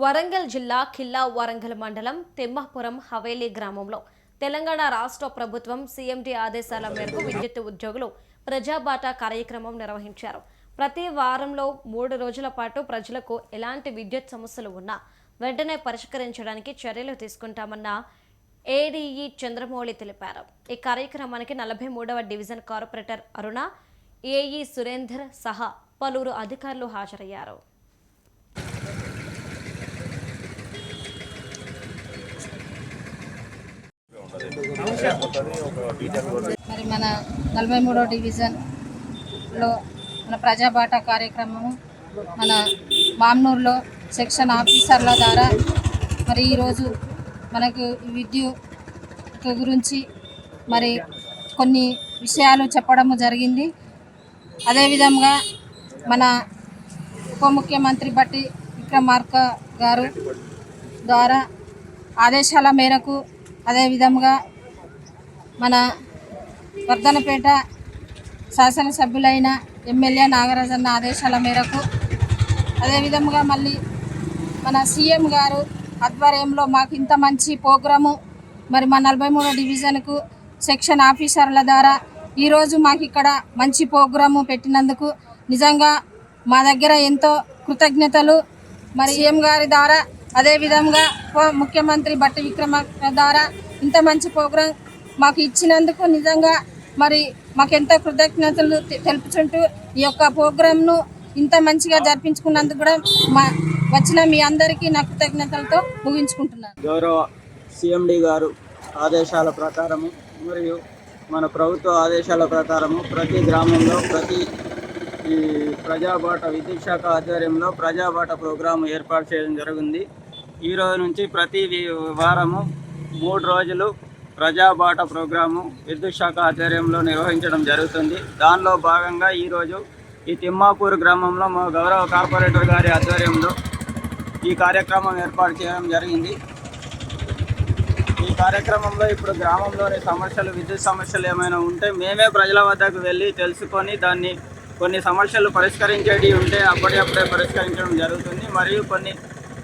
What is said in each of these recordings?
వరంగల్ జిల్లా ఖిల్లా వరంగల్ మండలం తిమ్మాపురం హవేలీ గ్రామంలో తెలంగాణ రాష్ట్ర ప్రభుత్వం సీఎండీ ఆదేశాల మేరకు విద్యుత్ ఉద్యోగులు ప్రజాబాటా కార్యక్రమం నిర్వహించారు. ప్రతి వారంలో 3 రోజుల పాటు ప్రజలకు ఎలాంటి విద్యుత్ సమస్యలు ఉన్నా వెంటనే పరిష్కరించడానికి చర్యలు తీసుకుంటామన్న ఏడీఈ చంద్రమౌళి తెలిపారు. ఈ కార్యక్రమానికి 43వ డివిజన్ కార్పొరేటర్ అరుణ, ఏఈ సురేందర్ సహా పలువురు అధికారులు హాజరయ్యారు. మరి మన 43వ డివిజన్లో మన ప్రజాబాటా కార్యక్రమము మన మామ్నూరులో సెక్షన్ ఆఫీసర్ల ద్వారా మరి ఈరోజు మనకు విద్యుత్ గురించి మరి కొన్ని విషయాలు చెప్పడము జరిగింది. అదేవిధంగా మన ఉప ముఖ్యమంత్రి బట్టి విక్రమార్క గారు ద్వారా ఆదేశాల మేరకు, అదేవిధంగా మన వర్ధనపేట శాసనసభ్యులైన ఎమ్మెల్యే నాగరాజన్న ఆదేశాల మేరకు, అదేవిధంగా మళ్ళీ మన సీఎం గారు ఆధ్వర్యంలో మాకు ఇంత మంచి ప్రోగ్రాము మరి మా 43వ డివిజన్కు సెక్షన్ ఆఫీసర్ల ద్వారా ఈరోజు మాకు ఇక్కడ మంచి ప్రోగ్రాము పెట్టినందుకు నిజంగా మా దగ్గర ఎంతో కృతజ్ఞతలు. మరి సీఎం గారి ద్వారా, అదేవిధంగా ముఖ్యమంత్రి బట్టి విక్రమార్క ద్వారా ఇంత మంచి ప్రోగ్రాం మాకు ఇచ్చినందుకు నిజంగా మరి మాకెంతో కృతజ్ఞతలు తెలుపుచుంటూ ఈ యొక్క ప్రోగ్రాంను ఇంత మంచిగా జరిపించుకున్నందుకు కూడా వచ్చిన మీ అందరికీ నా కృతజ్ఞతలతో ముగించుకుంటున్నాను. గౌరవ సిఎండి గారు ఆదేశాల ప్రకారము మరియు మన ప్రభుత్వ ఆదేశాల ప్రకారము ప్రతి గ్రామంలో ఈ ప్రజాబాట విద్యుత్ శాఖ ఆధ్వర్యంలో ప్రజాబాట ప్రోగ్రాం ఏర్పాటు చేయడం జరిగింది. ఈ రోజు నుంచి ప్రతి వారము 3 రోజులు ప్రజాబాట ప్రోగ్రాము విద్యుత్ శాఖ ఆధ్వర్యంలో నిర్వహించడం జరుగుతుంది. దానిలో భాగంగా ఈరోజు ఈ తిమ్మాపూర్ గ్రామంలో మా గౌరవ కార్పొరేటర్ గారి ఆధ్వర్యంలో ఈ కార్యక్రమం ఏర్పాటు చేయడం జరిగింది. ఈ కార్యక్రమంలో ఇప్పుడు గ్రామంలోని సమస్యలు, విద్యుత్ సమస్యలు ఏమైనా ఉంటే మేమే ప్రజల వద్దకు వెళ్ళి తెలుసుకొని కొన్ని సమస్యలు పరిష్కరించేవి ఉంటే అప్పటికప్పుడే పరిష్కరించడం జరుగుతుంది. మరియు కొన్ని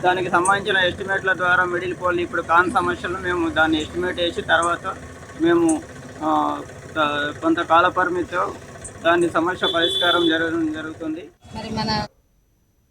దానికి సంబంధించిన ఎస్టిమేట్ల ద్వారా మిడిల్ పోల్ ఇప్పుడు కాని సమస్యలు మేము దాన్ని ఎస్టిమేట్ వేసి తర్వాత మేము కొంత కాల పరిమితితో దాని సమస్య పరిష్కారం జరగడం జరుగుతుంది. మరి మన